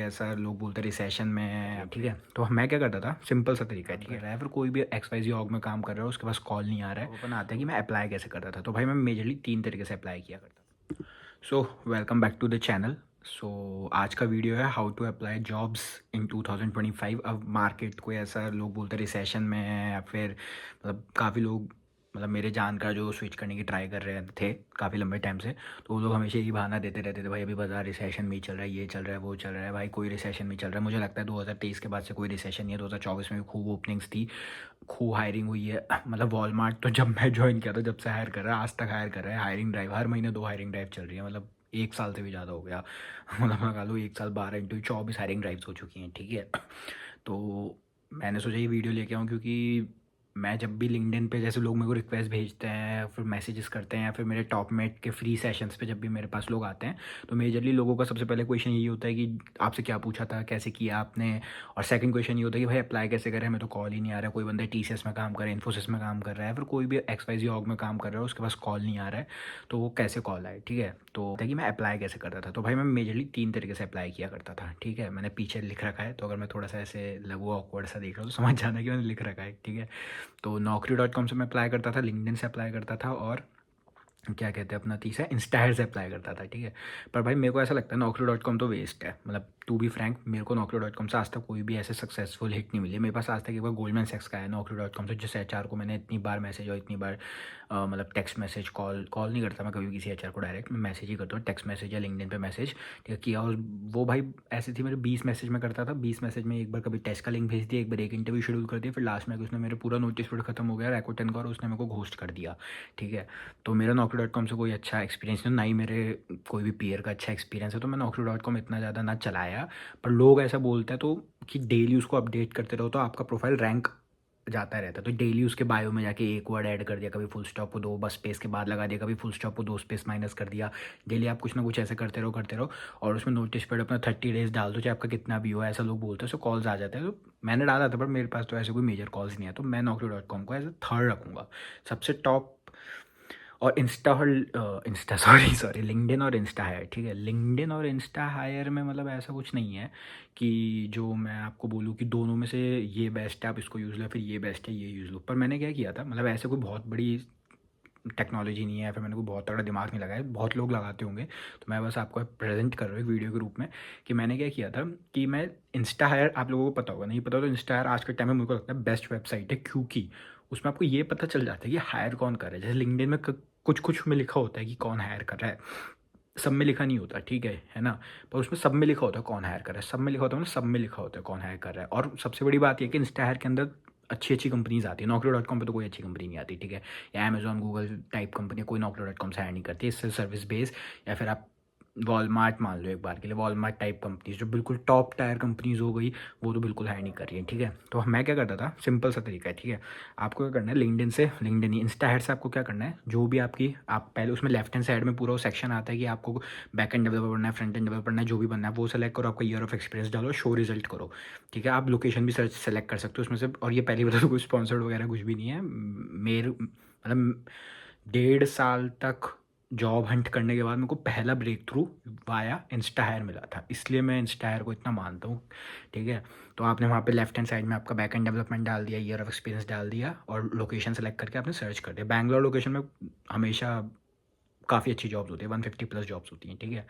ऐसा लोग बोलते हैं रिसेशन में है, ठीक है। तो मैं क्या करता था, सिंपल सा तरीका है, ठीक है। फिर कोई भी XYZ ऑर्ग में काम कर रहा है, उसके पास कॉल नहीं आ रहा है, ओपन आता है कि मैं अप्लाई कैसे करता था। तो भाई मैं मेजरली 3 तरीके से अप्लाई किया करता था। So welcome back to the channel. So आज का वीडियो है how to apply jobs in 2025। अब मार्केट कोई ऐसा लोग बोलते हैं रिसेशन में है, या फिर मतलब काफ़ी लोग मतलब मेरे जानकार जो स्विच करने की ट्राई कर रहे थे काफ़ी लंबे टाइम से, तो वो लोग हमेशा यही बहाना देते रहते थे, भाई अभी बाजार रिसेशन में ही चल रहा है, ये चल रहा है, वो चल रहा है। भाई कोई रिसेशन में चल रहा है, मुझे लगता है 2023 के बाद से कोई रिसेशन नहीं है। 2024 में भी खूब ओपनिंग्स थी, खूब हायरिंग हुई है। मतलब वॉलमार्ट तो जब मैं ज्वाइन किया था जब से हायर कर रहा है, आज तक हायर कर रहा है। हायरिंग ड्राइव हर महीने 2 हायरिंग ड्राइव चल रही है, मतलब 1 साल से भी ज़्यादा हो गया। मतलब लगा लो 1 साल 12 × 24 हायरिंग ड्राइव्स हो चुकी हैं, ठीक है। तो मैंने सोचा ये वीडियो लेके आऊँ, क्योंकि मैं जब भी लिंक्डइन पे जैसे लोग मेरे को रिक्वेस्ट भेजते हैं, फिर मैसेजेस करते हैं, या फिर मेरे टॉपमेट के फ्री सेशंस पे जब भी मेरे पास लोग आते हैं, तो मेजरली लोगों का सबसे पहले क्वेश्चन यही होता है कि आपसे क्या पूछा था, कैसे किया आपने। और सेकंड क्वेश्चन ये होता है कि भाई अप्लाई कैसे करें, हमें तो कॉल ही नहीं आ रहा है। कोई बंदा TCS में काम कर रहा है, इन्फोसिस में काम कर रहा है, फिर कोई भी XYZ ऑर्ग में काम कर रहा है, उसके पास कॉल नहीं आ रहा है, तो वो कैसे कॉल आए, ठीक है। तो कि मैं अप्लाई कैसे करता था, तो भाई मैं मेजरली 3 तरीके से अप्लाई किया करता था, ठीक है। मैंने पीछे लिख रखा है, तो अगर मैं थोड़ा सा ऐसे लघु ऑकवर्ड सा देख रहा हूँ तो समझ जाना कि मैंने लिख रखा है, ठीक है। तो Naukri.com से मैं अप्लाई करता था, लिंक्डइन से अप्लाई करता था, और क्या कहते हैं अपना तीसरा इंस्टाहायर से अप्लाई करता था, ठीक है। पर भाई मेरे को ऐसा लगता है Naukri.com तो वेस्ट है। मतलब टू बी फ्रैंक, मेरे को Naukri.com से आज तक कोई भी ऐसे सक्सेसफुल हिट नहीं मिली। मेरे पास आज तक एक बार गोल्डमैन सैक्स का है Naukri.com से, जिस HR को मैंने इतनी बार मैसेज और इतनी बार मतलब टेक्स्ट मैसेज, कॉल नहीं करता मैं कभी किसी HR को डायरेक्ट, मैं मैसेज ही करता हूँ, टेक्स्ट मैसेज या लिंक्डइन पे मैसेज, ठीक है, किया। और वो भाई ऐसी थी, मेरे 20 मैसेज में करता था, 20 मैसेज में एक बार कभी टेस्ट का लिंक भेज दिया, एक बार एक इंटरव्यू शेड्यूल कर दिया, फिर लास्ट में उसने मेरे पूरा नोटिस पीरियड खत्म हो गया रैकोटेन का, और उसने मेरे को घोस्ट कर दिया, ठीक है। तो मेरा Naukri.com से कोई अच्छा एक्सपीरियंस नहीं, ना ही मेरे कोई भी पीयर का अच्छा एक्सपीरियंस है। तो मैं Naukri.com इतना ज़्यादा ना चलाया। पर लोग ऐसा बोलते हैं तो कि डेली उसको अपडेट करते रहो तो आपका प्रोफाइल रैंक जाता रहता है। तो डेली उसके बायो में जाके एक वर्ड ऐड कर दिया, कभी फुल स्टॉप को 2 बस स्पेस के बाद लगा दिया, कभी फुल स्टॉप को 2 स्पेस माइनस कर दिया। डेली आप कुछ ना कुछ ऐसे करते रहो, और उसमें नोटिस पीरियड अपना 30 डेज डाल दो, चाहे आपका कितना भी हो। ऐसा लोग बोलते हैं, सो कॉल्स आ जाते हैं। तो मैंने डाला था, पर मेरे पास तो ऐसे कोई मेजर कॉल्स नहीं है, तो मैं Naukri.com को एज ए थर्ड रखूँगा, सबसे टॉप। और इंस्टा सॉरी लिंक्डइन और इंस्टा हायर, ठीक है। लिंक्डइन और इंस्टा हायर में मतलब ऐसा कुछ नहीं है कि जो मैं आपको बोलूँ कि दोनों में से ये बेस्ट है आप इसको यूज़ लो, फिर ये बेस्ट है ये यूज़ लो। पर मैंने क्या किया था, मतलब ऐसे कोई बहुत बड़ी टेक्नोलॉजी नहीं है, फिर मैंने कोई बहुत तगड़ा दिमाग नहीं लगाया, बहुत लोग लगाते होंगे, तो मैं बस आपको प्रेजेंट कर रहा हूँ एक वीडियो के रूप में कि मैंने क्या किया था। कि मैं इंस्टा हायर, आप लोगों को पता होगा, नहीं पता तो इंस्टा हायर आज के टाइम में मुझे लगता है बेस्ट वेबसाइट है, क्योंकि उसमें आपको ये पता चल जाता है कि हायर कौन कर रहा है। जैसे लिंक्डइन में कुछ कुछ में लिखा होता है कि कौन हायर कर रहा है, सब में लिखा नहीं होता, ठीक है ना। पर उसमें सब में लिखा होता है कौन हायर कर रहा है, सब में लिखा होता है, मतलब सब में लिखा होता है कौन हायर कर रहा है। और सबसे बड़ी बात यह कि इंस्टा हायर के अंदर अच्छी अच्छी कंपनीज आती है। Naukri.com पे तो कोई अच्छी कंपनी नहीं आती, ठीक है। या अमेजॉन गूगल टाइप कंपनी कोई Naukri.com से हायर नहीं करती, इससे सर्विस बेस। या फिर आप वॉलमार्ट मान लो एक बार के लिए, वॉलमार्ट टाइप कंपनीज जो बिल्कुल टॉप टायर कंपनीज हो गई, वो तो बिल्कुल हायर नहीं कर रही है, ठीक है। तो मैं क्या करता था, सिंपल सा तरीका है, ठीक है। आपको क्या करना है, लिंक्डइन ही इंस्टा हेड से आपको क्या करना है, जो भी आपकी आप पहले उसमें लेफ्ट हैंड साइड में पूरा वो सेक्शन आता है कि आपको बैक एंड डेवलपर बनना है, फ्रंट एंड डेवलपर बनना है, जो भी बनना है वो सेलेक्ट करो, आपका ईयर ऑफ एक्सपीरियंस डालो, शो रिजल्ट करो, ठीक है। आप लोकेशन भी सर्च सेलेक्ट कर सकते हो उसमें से। और ये पहली बता दो कोई स्पॉन्सर्ड वगैरह कुछ भी नहीं है। मेरे मतलब 1.5 साल तक जॉब हंट करने के बाद मेरे को पहला breakthrough via Instahyre मिला था, इसलिए मैं इंस्टा हायर को इतना मानता हूँ, ठीक है। तो आपने वहाँ पे लेफ्ट हैंड साइड में आपका बैक एंड डेवलपमेंट डाल दिया, ईयर ऑफ एक्सपीरियंस डाल दिया, और लोकेशन सेलेक्ट करके आपने सर्च कर दिया। बैंगलोर लोकेशन में हमेशा काफ़ी अच्छी जॉब्स होती है, 150+ जॉब्स होती हैं, ठीक है।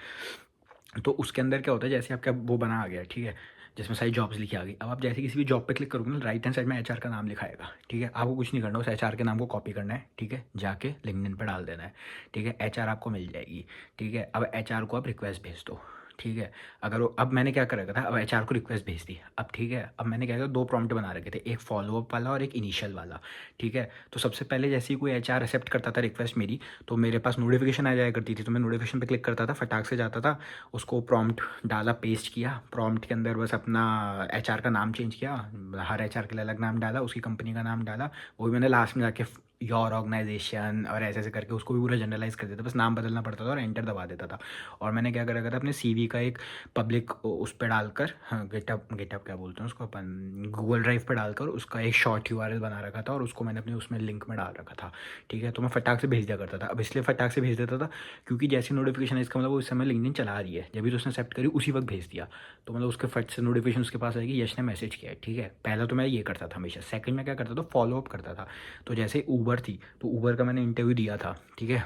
तो उसके अंदर क्या होता है, जैसे आपका वो बना आ गया, ठीक है, जिसमें सारी जॉब्स लिखी आ गई। अब आप जैसे किसी भी जॉब पे क्लिक करोगे ना, राइट हैंड साइड में HR का नाम लिखा आएगा, ठीक है। आपको कुछ नहीं करना, उस HR के नाम को कॉपी करना है, ठीक है, जाके लिंक्डइन पर डाल देना है, ठीक है। HR आपको मिल जाएगी, ठीक है। अब HR को आप रिक्वेस्ट भेज दो, ठीक है। अगर वो, अब मैंने क्या कर रखा था, अब HR को रिक्वेस्ट भेज दी, अब ठीक है। अब मैंने क्या किया, 2 प्रॉम्प्ट बना रखे थे, एक फॉलोअप वाला और एक इनिशियल वाला, ठीक है। तो सबसे पहले जैसे ही कोई HR एक्सेप्ट करता था रिक्वेस्ट मेरी, तो मेरे पास नोटिफिकेशन आ जाया करती थी, तो मैं नोटिफिकेशन पे क्लिक करता था, फटाक से जाता था, उसको प्रॉम्प्ट डाला, पेस्ट किया, प्रॉम्प्ट के अंदर बस अपना HR का नाम चेंज किया, हर HR के लिए अलग नाम डाला, उसकी कंपनी का नाम डाला, वो भी मैंने लास्ट में जाके योर ऑर्गेनाइजेशन और ऐसे ऐसे करके उसको भी पूरा जनरलाइज कर देता, बस नाम बदलना पड़ता था और एंटर दबा देता था। और मैंने क्या करा था, अपने सीवी का एक पब्लिक उस पर डालकर, हाँ गेटअप क्या बोलते हैं उसको अपन, गूगल ड्राइव पर डालकर उसका एक शॉर्ट यूआरएल बना रखा था और उसको मैंने अपने उसमें लिंक में डाल रखा था। ठीक है, तो मैं फटाक से भेज दिया करता था। अब इसलिए फटाक से भेज देता था क्योंकि जैसी नोटिफिकेशन है, इसका मतलब वो इस समय लिंक्डइन चला रही है, जब भी तो उसने एक्सेप्ट करी उसी वक्त भेज दिया, तो मतलब उसके फट से नोटिफिकेशन उसके पास आएगी, यश ने मैसेज किया है। ठीक है, पहला तो मैं ये करता था हमेशा। सेकंड में क्या करता था, फॉलोअप करता था। तो जैसे ऊबर थी, तो ऊबर का मैंने इंटरव्यू दिया था, ठीक है,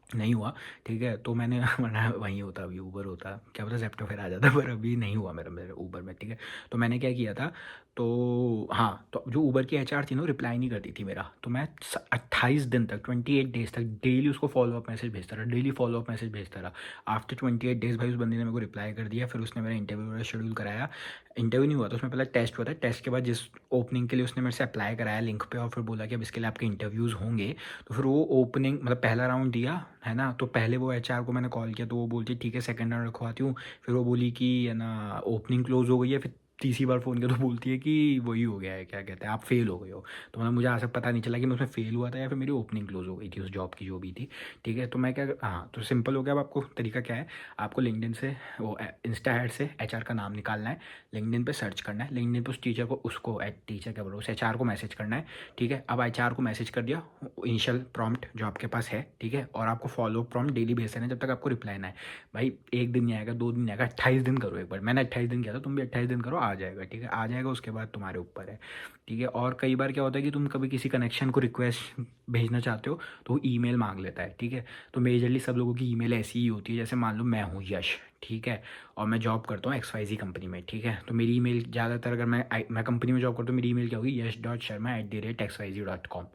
नहीं हुआ। ठीक है, तो मैंने वरना वहीं होता, अभी ऊबर होता, क्या पता जेप्टो फिर आ जाता, पर अभी नहीं हुआ मेरा मेरे ऊबर में। ठीक है, तो मैंने क्या किया था, तो हाँ, तो जो ऊबर की एचआर थी ना, रिप्लाई नहीं करती थी मेरा, तो मैं 28 दिन तक, 28 डेज तक डेली उसको फॉलोअप मैसेज भेजता रहा, डेली फॉलोअप मैसेज भेजता रहा। आफ्टर 28 डेज भाई उस बंदी ने मेरे को रिप्लाई कर दिया, फिर उसने मेरा इंटरव्यू वगैरह शेड्यूल कराया। इंटरव्यू नहीं हुआ तो उसमें पहले टेस्ट हुआ था, टेस्ट के बाद जिस ओपनिंग के लिए उसने मेरे से अप्लाई कराया लिंक पे, और फिर बोला कि अब इसके लिए आपके इंटरव्यूज़ होंगे, तो फिर वो ओपनिंग मतलब पहला राउंड दिया है ना, तो पहले वो एचआर को मैंने कॉल किया, तो वो बोलती ठीक है सेकंड राउंड रखवाती हूँ। फिर वो बोली कि है ना ओपनिंग क्लोज हो गई है, फिर तीसरी बार फ़ोन किया तो बोलती है कि वही हो गया है, क्या कहते हैं, आप फेल हो गए हो। तो मतलब मुझे आज तक पता नहीं चला कि मैं उसमें फेल हुआ था या फिर मेरी ओपनिंग क्लोज हो गई थी उस जॉब की जो भी थी। ठीक है, तो मैं क्या, हाँ, तो सिंपल हो गया। अब आपको तरीका क्या है, आपको लिंक्डइन से वो इंस्टा ऐड से एचआर का नाम निकालना है, लिंक्डइन पे सर्च करना है, लिंक्डइन पे उस टीचर को, उसको टीचर क्या बोलो, उस एचआर को मैसेज करना है। ठीक है, अब एचआर को मैसेज कर दिया, इनिशियल प्रॉम्प्ट जो आपके पास है, ठीक है, और आपको फॉलो प्रॉम्प्ट डेली बेस है जब तक आपको रिप्लाई ना है। भाई एक दिन नहीं आएगा, 2 दिन नहीं आएगा, 28 दिन करो एक बार। मैंने 28 दिन किया था, तुम भी 28 दिन करो, आ जाएगा। ठीक है, आ जाएगा, उसके बाद तुम्हारे ऊपर है। ठीक है, और कई बार क्या होता है कि तुम कभी किसी कनेक्शन को रिक्वेस्ट भेजना चाहते हो तो वो ईमेल मांग लेता है। ठीक है, तो मेजरली सब लोगों की ईमेल ऐसी ही होती है, जैसे मान लो मैं हूँ यश, ठीक है, और मैं जॉब करता हूँ XYZ कंपनी में। ठीक है, तो मेरी ईमेल ज़्यादातर, अगर मैं कंपनी में जॉब करता हूँ, मेरी ईमेल क्या होगी, yash.sharma@xyz.com।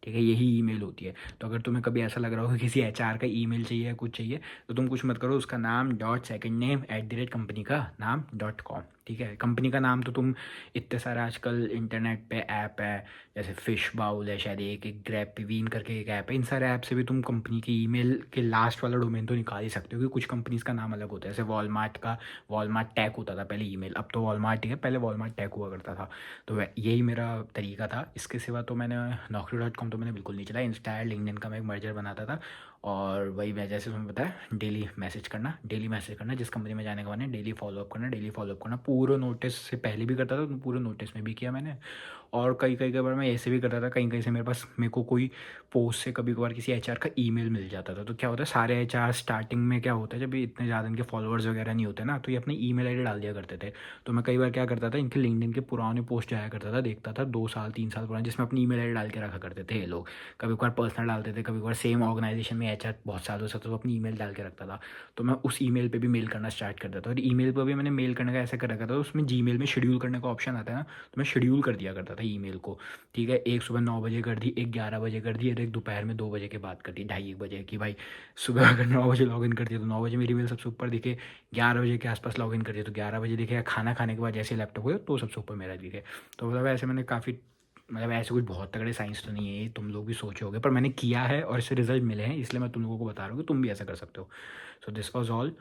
ठीक है, यही ईमेल होती है। तो अगर तुम्हें कभी ऐसा लग रहा हो कि किसी एचआर का ईमेल चाहिए या कुछ चाहिए, तो तुम कुछ मत करो, उसका नाम डॉट सेकंड नेम कंपनी का नाम .com। ठीक है, कंपनी का नाम तो तुम, इतने सारे आजकल इंटरनेट पे ऐप है, जैसे फिश बाउल है, शायद एक ग्रैपवीन करके एक ऐप है, इन सारे ऐप से भी तुम कंपनी की ईमेल के लास्ट वाला डोमेन तो निकाल ही सकते हो, क्योंकि कुछ कंपनीज का नाम अलग होता है। जैसे वॉलमार्ट का वॉलमार्ट टैग होता था पहले ईमेल, अब तो वॉलमार्ट ही है, पहले वॉलमार्ट टैग हुआ करता था। तो यही मेरा तरीका था। इसके सिवा तो मैंने Naukri.com तो मैंने बिल्कुल नहीं चला। इंस्टा लिंक्डइन का मैं एक मर्जर बनाता था, और वही मैं जैसे तुम्हें बताया, डेली मैसेज करना, डेली मैसेज करना, जिस कंपनी में जाने का मैंने डेली फॉलोअप करना, डेली फॉलोअप करना। पूरे नोटिस से पहले भी करता था, तो पूरे नोटिस में भी किया मैंने। और कई कई कई बार मैं ऐसे भी करता था, कहीं कहीं से मेरे को कोई पोस्ट से कभी कभार किसी एचआर का ईमेल मिल जाता था। तो क्या होता है, सारे एचआर स्टार्टिंग में क्या होता है, जब इतने ज़्यादा इनके फॉलोअर्स वगैरह नहीं होते ना, तो ये अपनी ईमेल आईडी डाल दिया करते थे। तो मैं कई बार क्या करता था, इनके लिंक्डइन के पुराने पोस्ट जाया करता था, देखता था 2 साल 3 साल पुराने, जिसमें अपनी ईमेल आईडी डाल के रखा करते थे ये लोग। कभी कभार पर्सनल डालते थे, कभी कभार सेम ऑर्गेनाइजेशन में एचआर बहुत सालों से, तो अपनी ईमेल डाल के रखता था। तो मैं उस ईमेल पे भी मेल करना स्टार्ट कर देता था। और ईमेल पर भी मैंने मेल करने का ऐसा कर रखा था, उसमें जीमेल में शेड्यूल करने का ऑप्शन आता है ना, तो मैं शेड्यूल कर दिया करता था ईमेल को। ठीक है, एक सुबह 9 बजे कर दी, एक 11 बजे कर दी, और एक दोपहर में 2 बजे के बाद कर दी, 2:30 1 बजे की। भाई सुबह अगर 9 बजे लॉगिन कर दिया तो 9 बजे मेरी मेल सबसे ऊपर दिखे, 11 बजे के आसपास लॉगिन कर दिया तो 11 बजे दिखे, या खाना खाने के बाद जैसे लैपटॉप हो तो सबसे ऊपर मेरा दिखे। तो मतलब ऐसे मैंने काफ़ी, मतलब ऐसे कुछ बहुत तगड़े साइंस तो नहीं है ये, तुम लोग भी सोचोगे, पर मैंने किया है और इससे रिजल्ट मिले हैं, इसलिए मैं तुम लोगों को बता रहा हूँ कि तुम भी ऐसा कर सकते हो। So this was all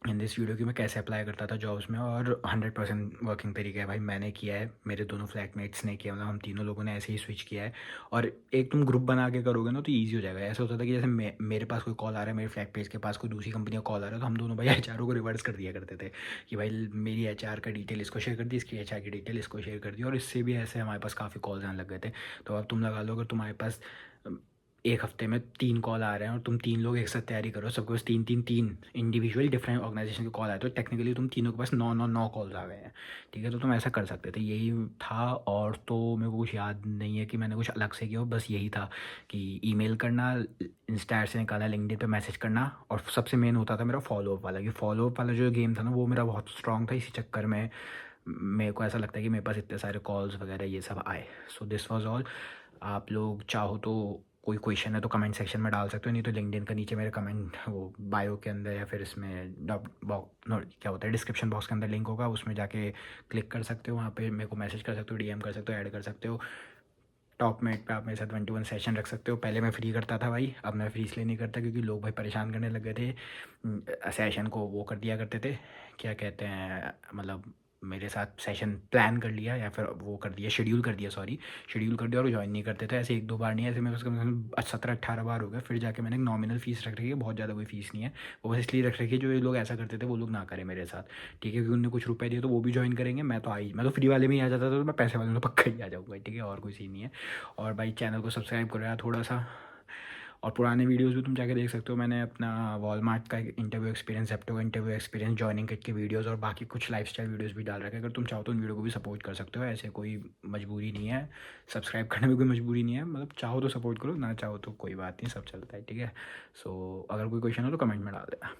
in this video की, मैं कैसे अप्लाई करता था जॉब्स में, और 100% वर्किंग तरीका है भाई, मैंने किया है, मेरे दोनों फ्लैटमेट्स ने किया, मतलब हम तीनों लोगों ने ऐसे ही स्विच किया है। और एक तुम ग्रुप बना के करोगे ना तो ईजी हो जाएगा। ऐसा होता था कि जैसे मेरे पास कोई कॉल आ रहा है, मेरे फ्लैट पेज के पास कोई दूसरी कंपनी का कॉल आ रहा है, तो हम दोनों भाई एचआर को रिवर्स कर दिया करते थे कि भाई मेरी एचआर का डिटेल इसको शेयर कर दी, इसकी एचआर की डिटेल इसको शेयर कर दी, और इससे भी ऐसे हमारे पास काफ़ी कॉल्स आने लग गए थे। तो अब तुम लगा लो, अगर तुम्हारे पास एक हफ्ते में 3 कॉल आ रहे हैं और तुम 3 लोग एक साथ तैयारी करो, सबके पास तीन इंडिविजुअल डिफरेंट ऑर्गेनाइजेशन के कॉल आए, तो टेक्निकली तुम तीनों के पास 9 कॉल्स आ गए हैं। ठीक है, तो तुम ऐसा कर सकते थे, यही था। और तो मेरे को कुछ याद नहीं है कि मैंने कुछ अलग से किया हो, बस यही था कि ईमेल करना, इंस्टा से निकालना, लिंक्डइन पे मैसेज करना, और सबसे मेन होता था मेरा फॉलोअप वाला, कि फॉलोअप वाला जो गेम था ना वो मेरा बहुत स्ट्रॉन्ग था। इसी चक्कर में मेरे को ऐसा लगता है कि मेरे पास इतने सारे कॉल्स वगैरह ये सब आए। So this was all. आप लोग चाहो तो कोई क्वेश्चन है तो कमेंट सेक्शन में डाल सकते हो, नहीं तो लिंक्डइन का नीचे मेरे कमेंट वो बायो के अंदर, या फिर इसमें डॉट बॉक्स क्या होता है डिस्क्रिप्शन बॉक्स के अंदर लिंक होगा, उसमें जाके क्लिक कर सकते हो, वहाँ पे मेरे को मैसेज कर सकते हो, डीएम कर सकते हो, ऐड कर सकते हो। टॉप मेट पे आप मेरे साथ 21 सेशन रख सकते हो। पहले मैं फ्री करता था भाई, अब मैं फ्री इसलिए नहीं करता क्योंकि लोग भाई परेशान करने लग गए थे। सेशन को वो कर दिया करते थे, क्या कहते हैं, मतलब मेरे साथ सेशन प्लान कर लिया या फिर वो कर दिया, शेड्यूल कर दिया, सॉरी शेड्यूल कर दिया और ज्वाइन नहीं करते थे। ऐसे 1-2 बार नहीं, ऐसे मैं बस कम से कम 17-18 बार हो गया। फिर जाके मैंने एक नॉमिनल फ़ीस रख रखी है, बहुत ज़्यादा कोई फ़ीस नहीं है, वो बस इसलिए रख रखी है जो ये लोग ऐसा करते थे वो लोग ना करें मेरे साथ, ठीक है, क्योंकि उन्होंने कुछ रुपए दिए तो वो भी ज्वाइन करेंगे। मैं तो फ्री वाले में ही आ जाता था, तो मैं पैसे वाले में तो पक्का ही आ जाऊँगा, ठीक है, और कोई सीन नहीं है। और भाई चैनल को सब्सक्राइब करो यार थोड़ा सा, और पुराने वीडियोस भी तुम जाके देख सकते हो। मैंने अपना वॉलमार्ट का इंटरव्यू एक्सपीरियंस, ज़ेप्टो का इंटरव्यू एक्सपीरियंस, जॉइनिंग किट के वीडियोस और बाकी कुछ लाइफस्टाइल वीडियोस भी डाल रखे हैं। अगर तुम चाहो तो उन वीडियो को भी सपोर्ट कर सकते हो, ऐसे कोई मजबूरी नहीं है, सब्सक्राइब करने में कोई मजबूरी नहीं है, मतलब चाहो तो सपोर्ट करो, ना चाहो तो कोई बात नहीं, सब चलता है, ठीक है। सो अगर कोई क्वेश्चन हो तो कमेंट में डाल देना।